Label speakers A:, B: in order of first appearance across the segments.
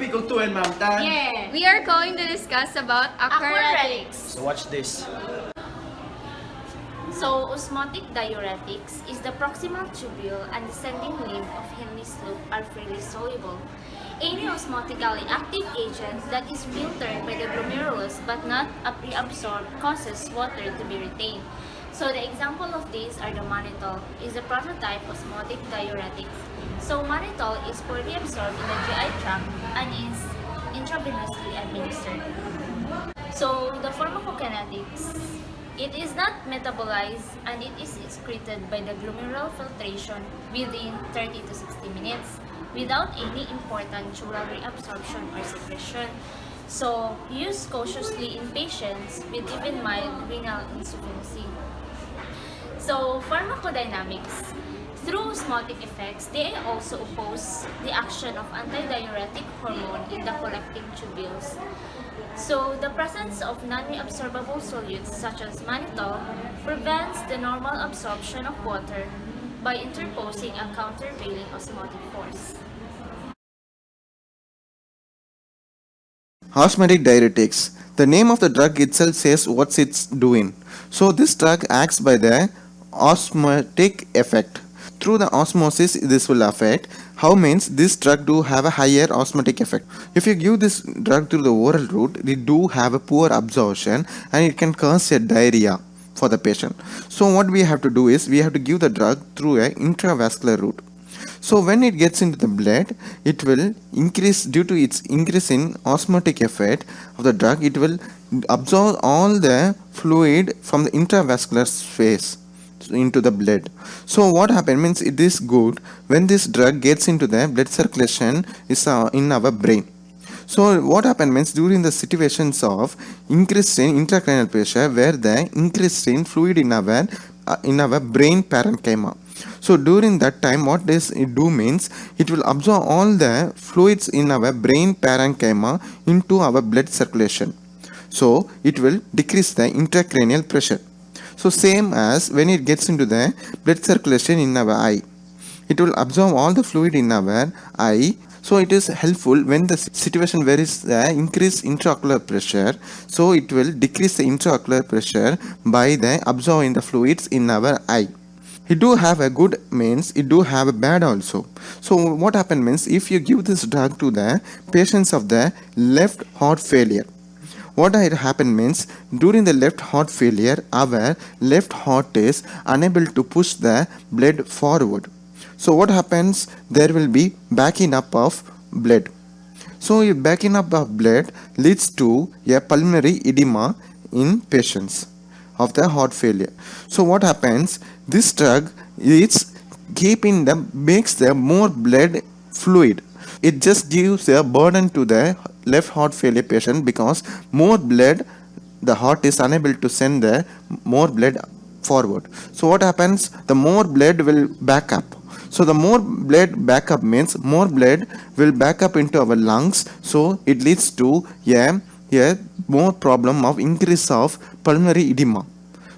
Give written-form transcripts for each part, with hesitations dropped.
A: Happy Kultuhan, Ma'am Tan.
B: Yeah.
C: We are going to discuss about aquaretics.
A: So watch this.
B: So, osmotic diuretics is the proximal tubule and descending limb of Henle's loop are freely soluble. Any osmotically active agent that is filtered by the glomerulus but not reabsorbed causes water to be retained. So the example of these are the mannitol is the prototype osmotic diuretic. So mannitol is poorly absorbed in the GI tract and is intravenously administered. So the pharmacokinetics, it is not metabolized and it is excreted by the glomerular filtration within 30 to 60 minutes without any important dural reabsorption or secretion. So use cautiously in patients with even mild renal insufficiency. So pharmacodynamics. Through osmotic effects, they also oppose the action of antidiuretic hormone in the collecting tubules. So the presence of non-reabsorbable solutes such as mannitol prevents the normal absorption of water by interposing a countervailing osmotic force.
D: Osmotic diuretics. The name of the drug itself says what it's doing. So this drug acts by the osmotic effect. Through the osmosis this will affect. How means this drug do have a higher osmotic effect. If you give this drug through the oral route, it do have a poor absorption and it can cause a diarrhea for the patient. So what we have to do is we have to give the drug through a intravascular route. So when it gets into the blood, it will increase due to its increase in osmotic effect of the drug. It will absorb all the fluid from the intravascular space into the blood. So what happens means it is good when this drug gets into the blood circulation is in our brain. So what happens means during the situations of increase in intracranial pressure where the increase in fluid in our brain parenchyma. So during that time what does it do means it will absorb all the fluids in our brain parenchyma into our blood circulation. So it will decrease the intracranial pressure. So same as when it gets into the blood circulation in our eye. It will absorb all the fluid in our eye. So it is helpful when the situation where is the increased intraocular pressure. So it will decrease the intraocular pressure by the absorbing the fluids in our eye. It do have a good means it do have a bad also. So what happens means if you give this drug to the patients of the left heart failure, what happen means during the left heart failure our left heart is unable to push the blood forward. So what happens, there will be backing up of blood. So backing up of blood leads to a pulmonary edema in patients of the heart failure. So what happens, this drug is makes the more blood fluid. It just gives a burden to the left heart failure patient because more blood, the heart is unable to send the more blood forward. So what happens, the more blood will back up. So the more blood backup means more blood will back up into our lungs. So it leads to a more problem of increase of pulmonary edema.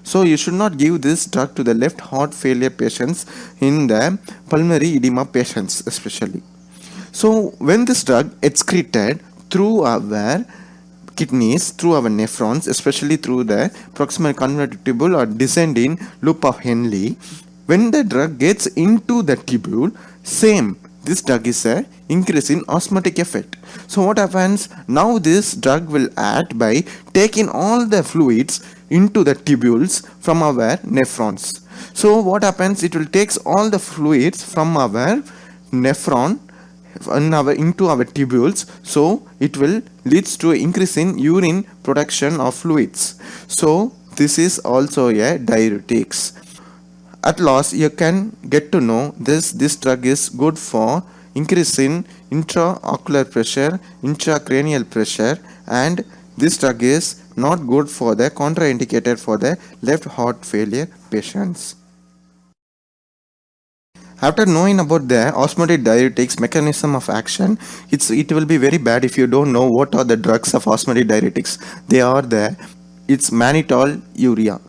D: So you should not give this drug to the left heart failure patients in the pulmonary edema patients especially. So when this drug excreted through our kidneys, through our nephrons, especially through the proximal convoluted tubule or descending loop of Henle, when the drug gets into the tubule, same, this drug is a increase in osmotic effect. So what happens, now this drug will act by taking all the fluids into the tubules from our nephrons. So what happens, it will takes all the fluids from our nephron into our tubules. So it will leads to increase in urine production of fluids. So this is also a diuretics. At last you can get to know this drug is good for increase in intraocular pressure, intracranial pressure, and this drug is not good for the contraindicated for the left heart failure patients. After knowing about the osmotic diuretics mechanism of action, it will be very bad if you don't know what are the drugs of osmotic diuretics. They are it's mannitol urea.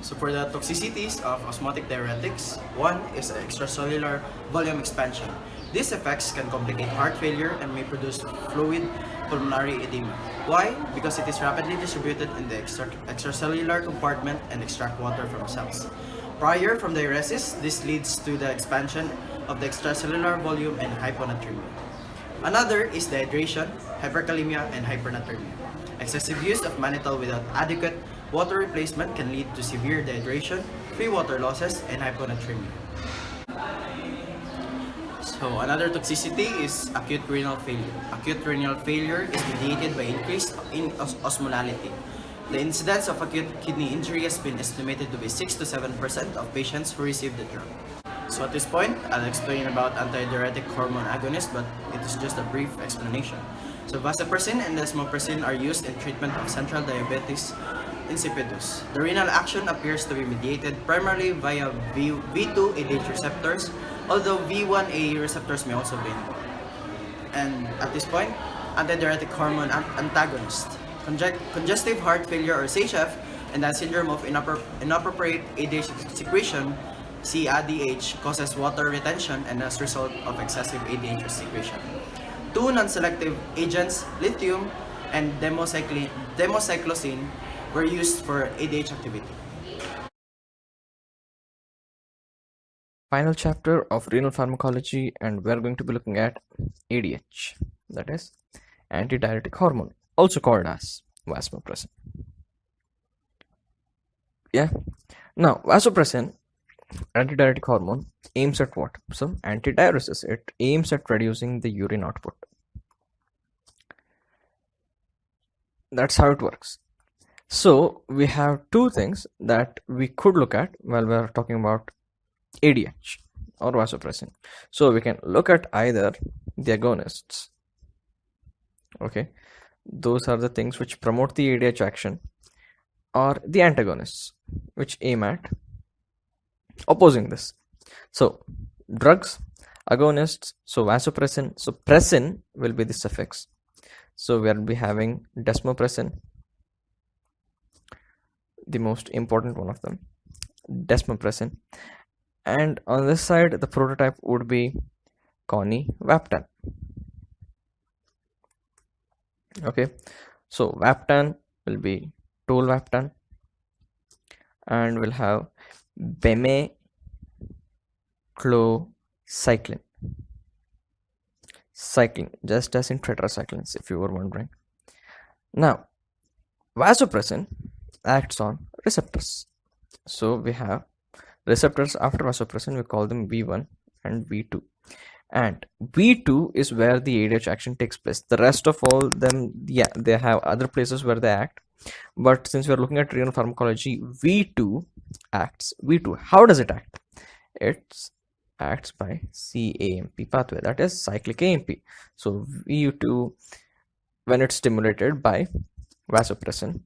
A: So for the toxicities of osmotic diuretics, one is extracellular volume expansion. These effects can complicate heart failure and may produce fluid pulmonary edema. Why? Because it is rapidly distributed in the extracellular compartment and extract water from cells. Prior from diuresis, this leads to the expansion of the extracellular volume and hyponatremia. Another is dehydration, hyperkalemia, and hypernatremia. Excessive use of mannitol without adequate water replacement can lead to severe dehydration, free water losses, and hyponatremia. So another toxicity is acute renal failure. Acute renal failure is mediated by increase in osmolality. The incidence of acute kidney injury has been estimated to be 6 to 7% of patients who receive the drug. So at this point, I'll explain about antidiuretic hormone agonists, but it is just a brief explanation. So vasopressin and desmopressin are used in treatment of central diabetes insipidus. The renal action appears to be mediated primarily via V2 ADH receptors, although V1A receptors may also be involved. And at this point, antidiuretic hormone antagonist. Congestive heart failure or CHF and the syndrome of inappropriate ADH secretion, CADH, causes water retention and as a result of excessive ADH secretion. Two non-selective agents, lithium and democyclosine, were used for ADH activity.
E: Final chapter of renal pharmacology, and we're going to be looking at ADH, that is antidiuretic hormone, also called as vasopressin. Yeah, now vasopressin, antidiuretic hormone, aims at what? So antidiuresis, it aims at reducing the urine output. That's how it works. So we have two things that we could look at while we're talking about ADH or vasopressin. So we can look at either the agonists. Okay, those are the things which promote the ADH action, or the antagonists, which aim at opposing this. So drugs, agonists, so vasopressin, so pressin will be the suffix. So we'll be having desmopressin, the most important one of them, desmopressin, and on this side the prototype would be conivaptan. Okay, so vaptan will be tolvaptan, and we'll have bemeclocycline, cycling, just as in tetracyclines, if you were wondering. Now vasopressin acts on receptors. So we have receptors after vasopressin, we call them V1 and V2, and V2 is where the ADH action takes place. The rest of all them, yeah, they have other places where they act, but since we are looking at renal pharmacology, V2 acts. V2, how does it act? It acts by CAMP pathway, that is cyclic AMP. So V2, when it's stimulated by vasopressin,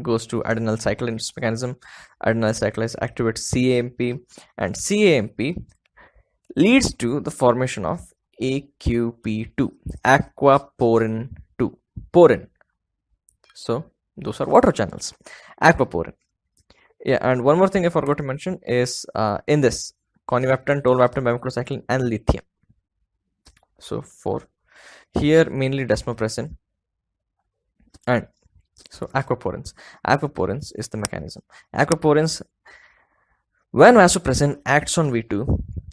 E: goes to adenyl cyclase mechanism. Adenyl cyclase activates CAMP, and CAMP leads to the formation of AQP2, aquaporin 2, porin. So those are water channels, aquaporin. Yeah, and one more thing I forgot to mention is in this conivaptan, tolvaptan, bemeclocycline, and lithium. So for here mainly desmopressin, and so aquaporins. Aquaporins is the mechanism. Aquaporins, when vasopressin acts on V2,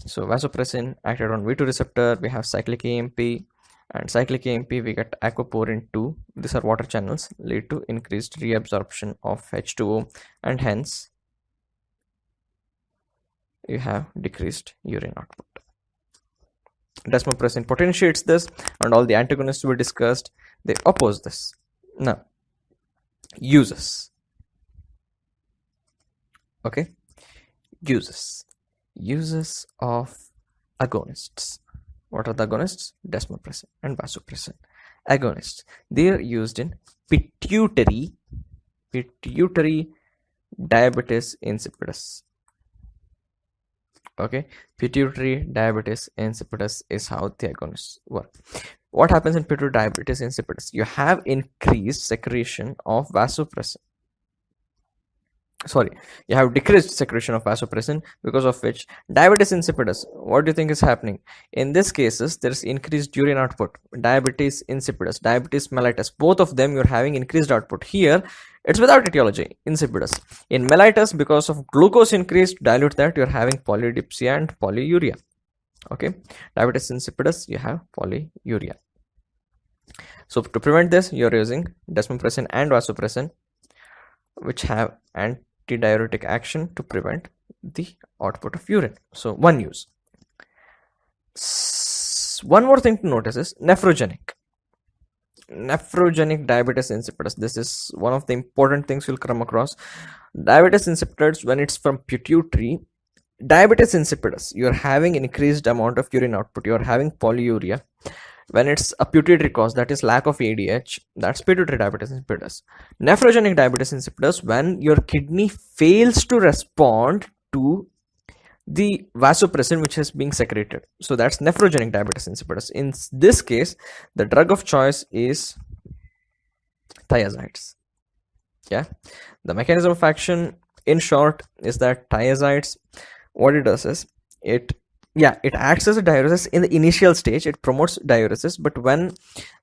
E: so vasopressin acted on V2 receptor, we have cyclic AMP, and cyclic AMP we get aquaporin 2. These are water channels, lead to increased reabsorption of H2O, and hence you have decreased urine output. Desmopressin potentiates this, and all the antagonists we discussed, they oppose this. Now uses. Okay, uses of agonists. What are the agonists? Desmopressin and vasopressin. Agonists, they are used in pituitary diabetes insipidus. Okay, pituitary diabetes insipidus is how the agonists work. What happens in pituitary diabetes insipidus? You have increased secretion of vasopressin. sorry, you have decreased secretion of vasopressin, because of which diabetes insipidus, what do you think is happening? In this cases there is increased urine output. Diabetes insipidus, diabetes mellitus, both of them you're having increased output. Here it's without etiology, insipidus. In mellitus, because of glucose increased, dilute that, you're having polydipsia and polyuria. Okay, diabetes insipidus, you have polyuria. So to prevent this, you're using desmopressin and vasopressin, which have antidiuretic action to prevent the output of urine. So one use. One more thing to notice is nephrogenic diabetes insipidus. This is one of the important things you'll come across. Diabetes insipidus, when it's from pituitary, diabetes insipidus, you're having increased amount of urine output, you're having polyuria. When it's a pituitary cause, that is lack of ADH, that's pituitary diabetes insipidus. Nephrogenic diabetes insipidus, when your kidney fails to respond to the vasopressin which is being secreted, so that's nephrogenic diabetes insipidus. In this case, the drug of choice is thiazides. Yeah, the mechanism of action in short is that thiazides, what it does is it acts as a diuresis in the initial stage. It promotes diuresis, but when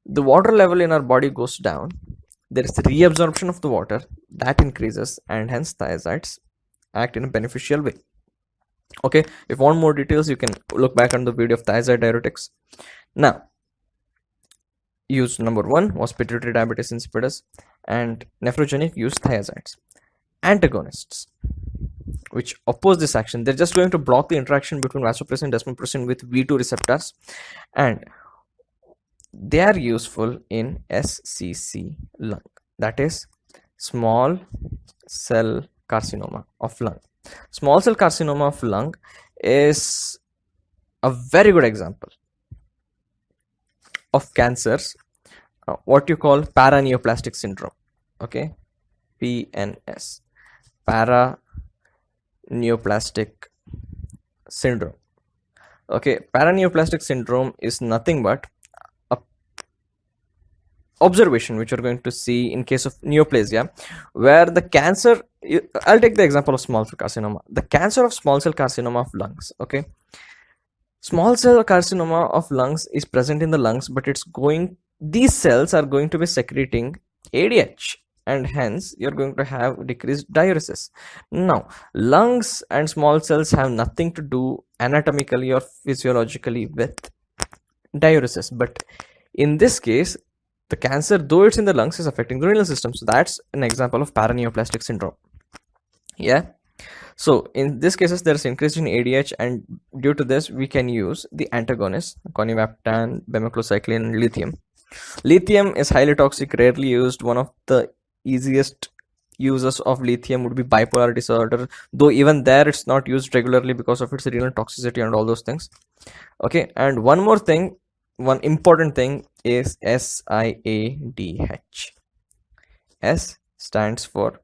E: the water level in our body goes down, there is reabsorption of the water that increases, and hence thiazides act in a beneficial way. Okay, if you want more details, you can look back on the video of thiazide diuretics. Now, use number 1 was pituitary diabetes insipidus, and nephrogenic use thiazides. Antagonists, which oppose this action, they're just going to block the interaction between vasopressin and desmopressin with V2 receptors, and they are useful in SCC lung, that is small cell carcinoma of lung. Small cell carcinoma of lung is a very good example of cancers, what you call paraneoplastic syndrome. Okay, PNS, paraneoplastic syndrome. Okay, paraneoplastic syndrome is nothing but a observation which you're going to see in case of neoplasia, where the cancer, I'll take the example of small cell carcinoma, the cancer of small cell carcinoma of lungs. Okay, small cell carcinoma of lungs is present in the lungs, but these cells are going to be secreting ADH, and hence you're going to have decreased diuresis. Now, lungs and small cells have nothing to do anatomically or physiologically with diuresis, but in this case, the cancer, though it's in the lungs, is affecting the renal system. So that's an example of paraneoplastic syndrome. Yeah, so in these cases there's increase in ADH, and due to this we can use the antagonists, conivaptan, bemetlocycline, and lithium. Lithium is highly toxic, rarely used. One of the easiest uses of lithium would be bipolar disorder, though even there it's not used regularly because of its renal toxicity and all those things. Okay, and one more thing, one important thing is SIADH. S stands for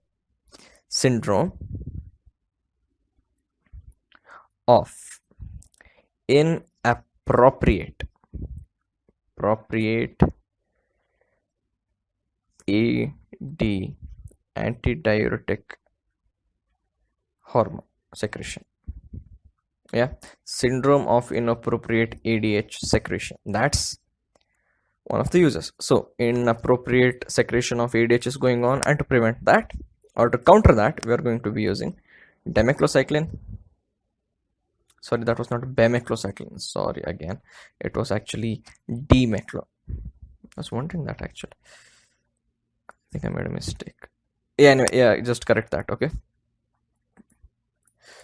E: syndrome of inappropriate AD, antidiuretic hormone secretion. Yeah, syndrome of inappropriate ADH secretion, that's one of the uses. So inappropriate secretion of ADH is going on, and to prevent that or to counter that, we are going to be using demeclocycline. Sorry, that was not bemeclocycline, sorry, again it was actually demeclo. I was wondering that actually, I think I made a mistake. Yeah, anyway, yeah, just correct that. Okay,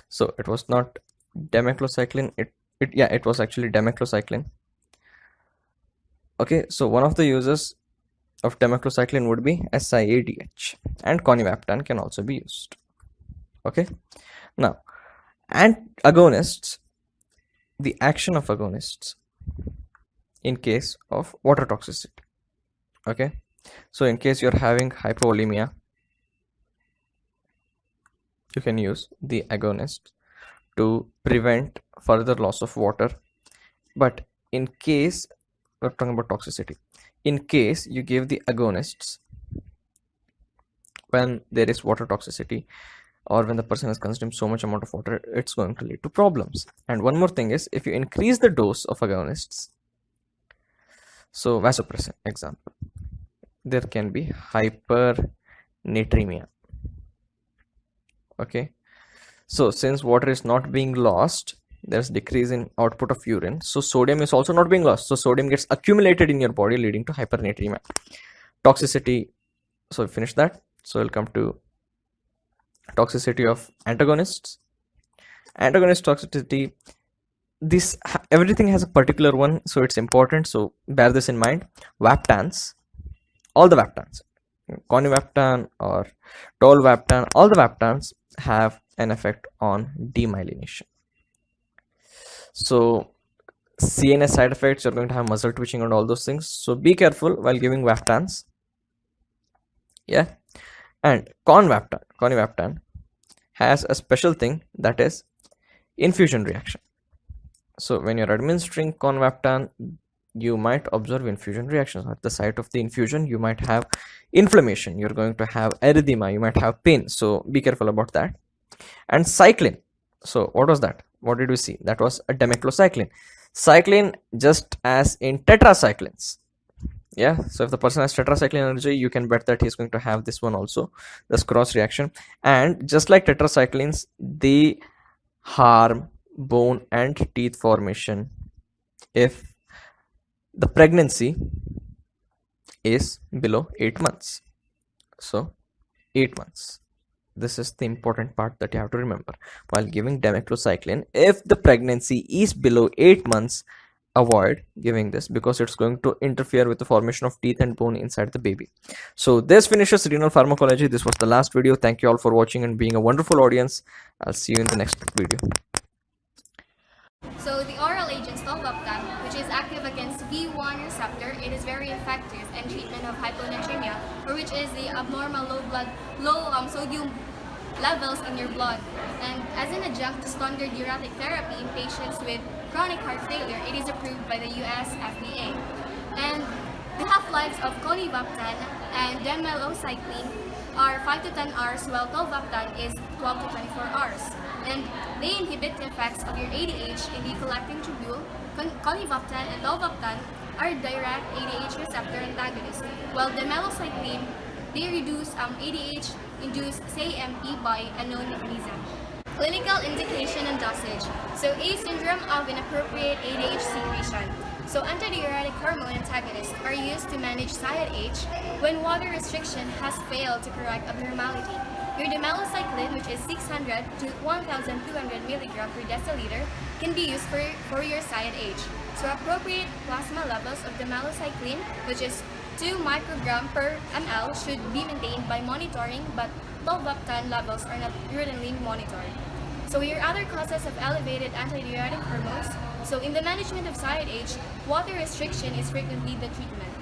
E: so it was not demeclocycline, it was actually demeclocycline. Okay, so one of the uses of demeclocycline would be SIADH, and conivaptan can also be used. Okay, now, and agonists, the action of agonists in case of water toxicity. Okay, so in case you're having hypovolemia, you can use the agonist to prevent further loss of water. But in case we're talking about toxicity, in case you give the agonists when there is water toxicity, or when the person has consumed so much amount of water, it's going to lead to problems. And one more thing is, if you increase the dose of agonists, so vasopressin example, there can be hypernatremia. Okay, so since water is not being lost, there's decrease in output of urine, so sodium is also not being lost, so sodium gets accumulated in your body, leading to hypernatremia. Toxicity, so we finished that. So we'll come to toxicity of antagonists. Antagonist toxicity, this everything has a particular one, so it's important, so bear this in mind. Vaptans, all the vaptans, conivaptan or tolvaptan, all the vaptans have an effect on demyelination. So CNS side effects, you're going to have muscle twitching and all those things, so be careful while giving vaptans. Yeah, and conivaptan has a special thing, that is infusion reaction. So when you're administering conivaptan, you might observe infusion reactions. At the site of the infusion, you might have inflammation, you're going to have erythema, you might have pain, so be careful about that. And cyclin, so what was that? What did we see? That was a demeclocycline. Cyclin, just as in tetracyclines. Yeah, so if the person has tetracycline allergy, you can bet that he's going to have this one also, this cross reaction. And just like tetracyclines, they harm bone and teeth formation if the pregnancy is below 8 months. So 8 months, this is the important part that you have to remember while giving demeclocycline. If the pregnancy is below 8 months, avoid giving this, because it's going to interfere with the formation of teeth and bone inside the baby. So this finishes renal pharmacology. This was the last video. Thank you all for watching and being a wonderful audience. I'll see you in the next video.
C: So the oral agent tolvaptan, which is active against V1 receptor, it is very effective in treatment of hyponatremia, or which is the abnormal low sodium levels in your blood. And as an adjunct to standard diuretic therapy in patients with chronic heart failure, it is approved by the US FDA. And the half-lives of conivaptan and demelocycline are 5 to 10 hours, while tolvaptan is 12 to 24 hours. And they inhibit the effects of your ADH in the collecting tubule. Conivaptan and tolvaptan are direct ADH receptor antagonists, while demelocycline, they reduce ADH-induced CAMP by a known mechanism. Clinical indication and dosage. So a syndrome of inappropriate ADH secretion. So antidiuretic hormone antagonists are used to manage SIADH when water restriction has failed to correct abnormality. Your demelocycline, which is 600 to 1,200 mg per deciliter, can be used for your SIADH. So appropriate plasma levels of demelocycline, which is 2 microgram per ml, should be maintained by monitoring, but tolvaptan levels are not routinely monitored. So your other causes of elevated antidiuretic hormones. So in the management of SIADH, water restriction is frequently the treatment.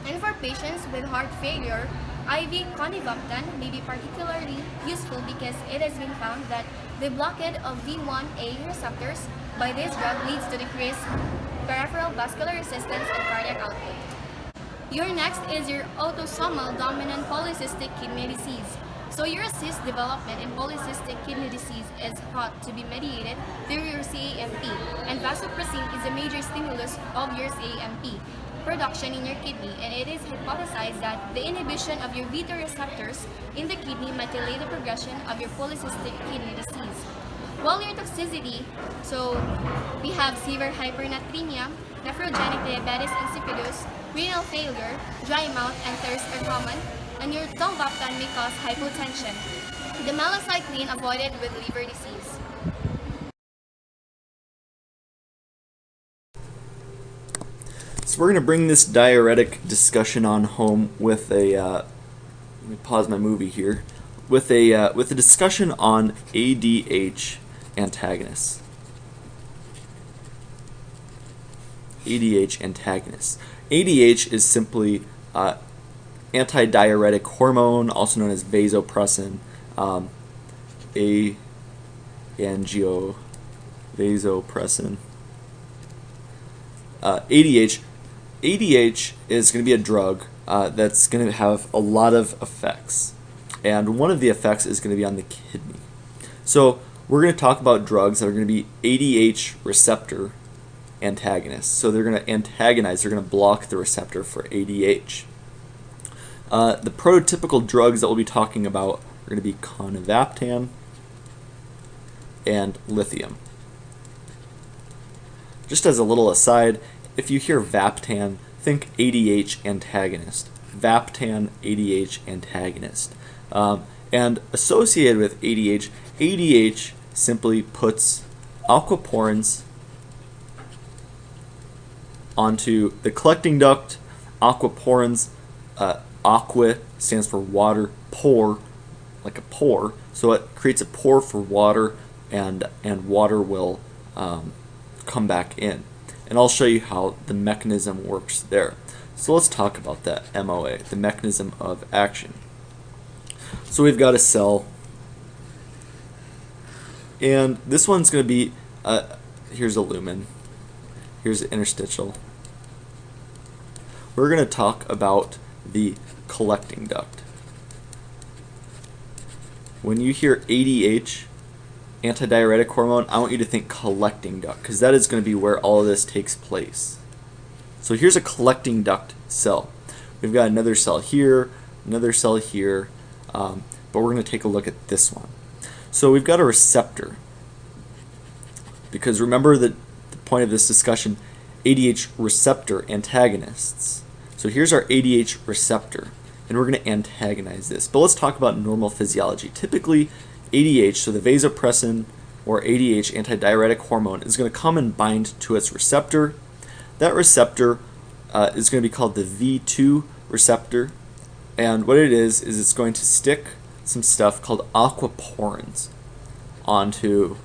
C: And for patients with heart failure, IV conivaptan may be particularly useful because it has been found that the blockade of V1A receptors by this drug leads to decreased peripheral vascular resistance and cardiac output. Your next is your autosomal dominant polycystic kidney disease. So your cyst development in polycystic kidney disease is thought to be mediated through your CAMP, and vasopressin is a major stimulus of your CAMP production in your kidney, and it is hypothesized that the inhibition of your V2 receptors in the kidney might delay the progression of your polycystic kidney disease. While your toxicity, so we have severe hypernatremia, nephrogenic diabetes insipidus, renal failure, dry mouth, and thirst are common, and your tolvaptan may cause hypotension. Demelocycline avoided with liver disease.
F: So we're going to bring this diuretic discussion on home with a, let me pause my movie here, with a discussion on ADH antagonists. ADH antagonists. ADH is simply antidiuretic hormone, also known as vasopressin, vasopressin. ADH is going to be a drug that's going to have a lot of effects, and one of the effects is going to be on the kidney. So we're going to talk about drugs that are going to be ADH receptor antagonists. So they're going to antagonize, they're going to block the receptor for ADH. The prototypical drugs that we'll be talking about are going to be conivaptan and lithium. Just as a little aside, if you hear Vaptan, think ADH antagonist. Vaptan, ADH antagonist. And associated with ADH, ADH simply puts aquaporins onto the collecting duct. Aquaporins, aqua stands for water, pore, like a pore, so it creates a pore for water, and water will come back in. And I'll show you how the mechanism works there. So let's talk about that MOA, the mechanism of action. So we've got a cell, and this one's going to be, here's a lumen, here's an interstitial. We're going to talk about the collecting duct. When you hear ADH, antidiuretic hormone, I want you to think collecting duct, because that is going to be where all of this takes place. So here's a collecting duct cell. We've got another cell here, another cell here, but we're going to take a look at this one. So we've got a receptor, because remember that the point of this discussion, ADH receptor antagonists. So here's our ADH receptor, and we're going to antagonize this. But let's talk about normal physiology. Typically, ADH, so the vasopressin or ADH antidiuretic hormone, is going to come and bind to its receptor. That receptor is going to be called the V2 receptor, and what it is it's going to stick some stuff called aquaporins onto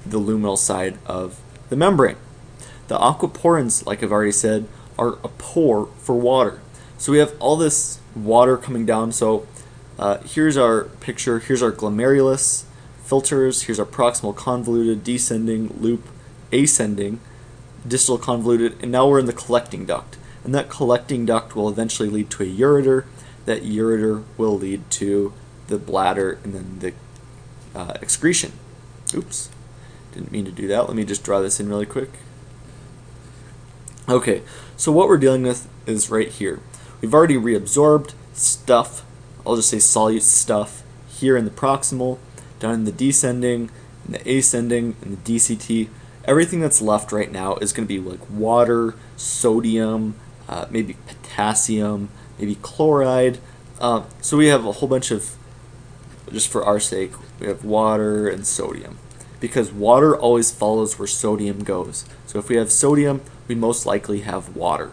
F: the luminal side of the membrane. The aquaporins, like I've already said, are a pore for water. So we have all this water coming down. So here's our picture. Here's our glomerulus filters. Here's our proximal convoluted, descending, loop, ascending, distal convoluted, and now we're in the collecting duct. And that collecting duct will eventually lead to a ureter. That ureter will lead to the bladder and then the excretion. Oops, didn't mean to do that. Let me just draw this in really quick. Okay, so what we're dealing with is right here. We've already reabsorbed stuff, I'll just say solute stuff, here in the proximal, down in the descending, in the ascending, in the DCT. Everything that's left right now is going to be like water, sodium, maybe potassium, maybe chloride. So we have a whole bunch of, just for our sake, we have water and sodium, because water always follows where sodium goes. So if we have sodium, we most likely have water.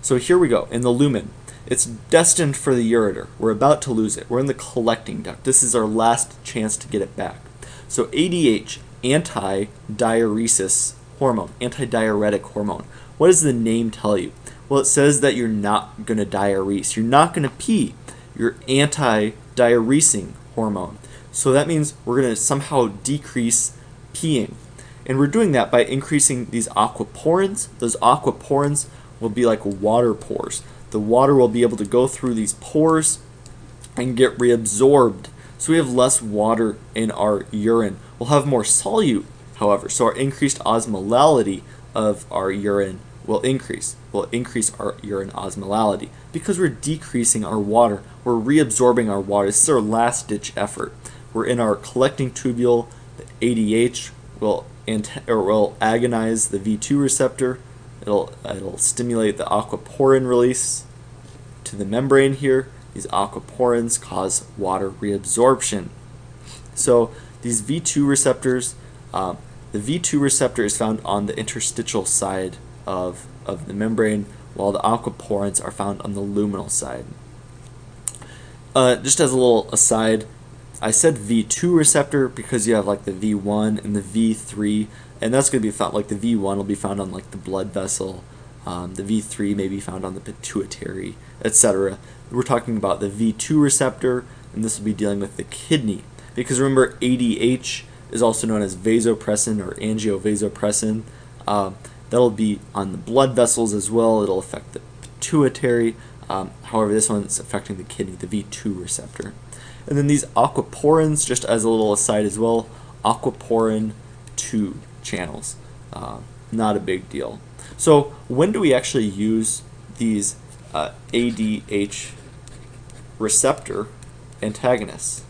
F: So here we go, in the lumen. It's destined for the ureter. We're about to lose it. We're in the collecting duct. This is our last chance to get it back. So ADH, anti-diuresis hormone, antidiuretic hormone. What does the name tell you? Well, it says that you're not going to diurese. You're not going to pee. You're anti-diuresing hormone. So that means we're going to somehow decrease peeing. And we're doing that by increasing these aquaporins. Those aquaporins will be like water pores. The water will be able to go through these pores and get reabsorbed. So we have less water in our urine. We'll have more solute, however. So our increased osmolality of our urine will increase. We'll increase our urine osmolality because we're decreasing our water. We're reabsorbing our water. This is our last ditch effort. We're in our collecting tubule. The ADH will agonize the V2 receptor. It'll stimulate the aquaporin release to the membrane here. These aquaporins cause water reabsorption. So these V2 receptors, the V2 receptor is found on the interstitial side of the membrane, while the aquaporins are found on the luminal side. Just as a little aside, I said V2 receptor because you have like the V1 and the V3, and that's going to be found, like the V1 will be found on like the blood vessel, the V3 may be found on the pituitary, etc. We're talking about the V2 receptor, and this will be dealing with the kidney. Because remember, ADH is also known as vasopressin or angiovasopressin. That'll be on the blood vessels as well. It'll affect the pituitary. However, this one's affecting the kidney, the V2 receptor. And then these aquaporins, just as a little aside as well, aquaporin 2 channels. Not a big deal. So when do we actually use these ADH receptor antagonists?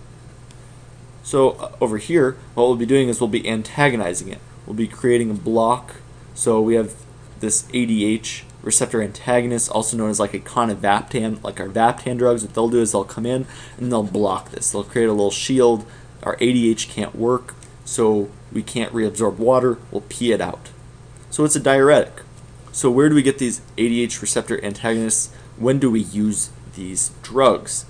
F: So over here, what we'll be doing is we'll be antagonizing it. We'll be creating a block. So we have this ADH receptor antagonist, also known as like a conivaptan, like our Vaptan drugs. What they'll do is they'll come in and they'll block this. They'll create a little shield. Our ADH can't work, so we can't reabsorb water. We'll pee it out. So it's a diuretic. So where do we get these ADH receptor antagonists? When do we use these drugs?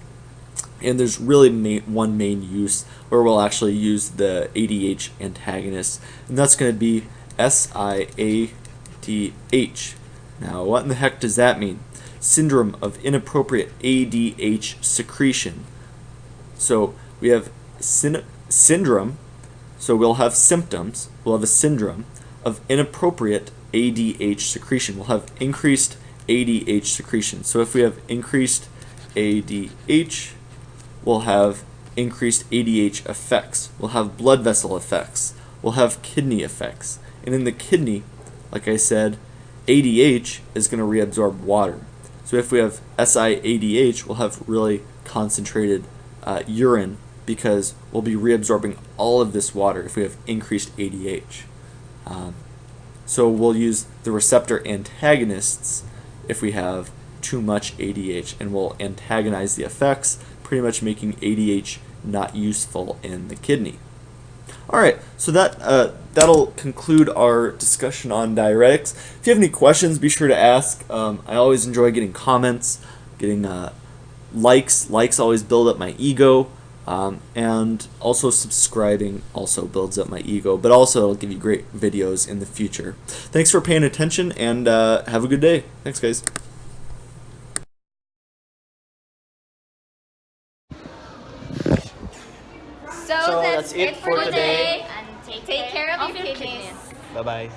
F: And there's really one main use where we'll actually use the ADH antagonist, and that's going to be SIADH. Now, what in the heck does that mean? Syndrome of inappropriate ADH secretion. So we have syndrome, so we'll have symptoms, we'll have a syndrome of inappropriate ADH secretion. We'll have increased ADH secretion. So if we have increased ADH, we'll have increased ADH effects. We'll have blood vessel effects. We'll have kidney effects. And in the kidney, like I said, ADH is going to reabsorb water. So if we have SIADH, we'll have really concentrated urine because we'll be reabsorbing all of this water if we have increased ADH. So we'll use the receptor antagonists if we have too much ADH, and we'll antagonize the effects, pretty much making ADH not useful in the kidney. Alright, so that'll conclude our discussion on diuretics. If you have any questions, be sure to ask. I always enjoy getting comments, getting likes. Likes always build up my ego, and also subscribing also builds up my ego, but also it'll give you great videos in the future. Thanks for paying attention, and have a good day. Thanks, guys.
C: So
A: that's it for today.
B: And
C: Take care of your kidneys.
A: Bye-bye.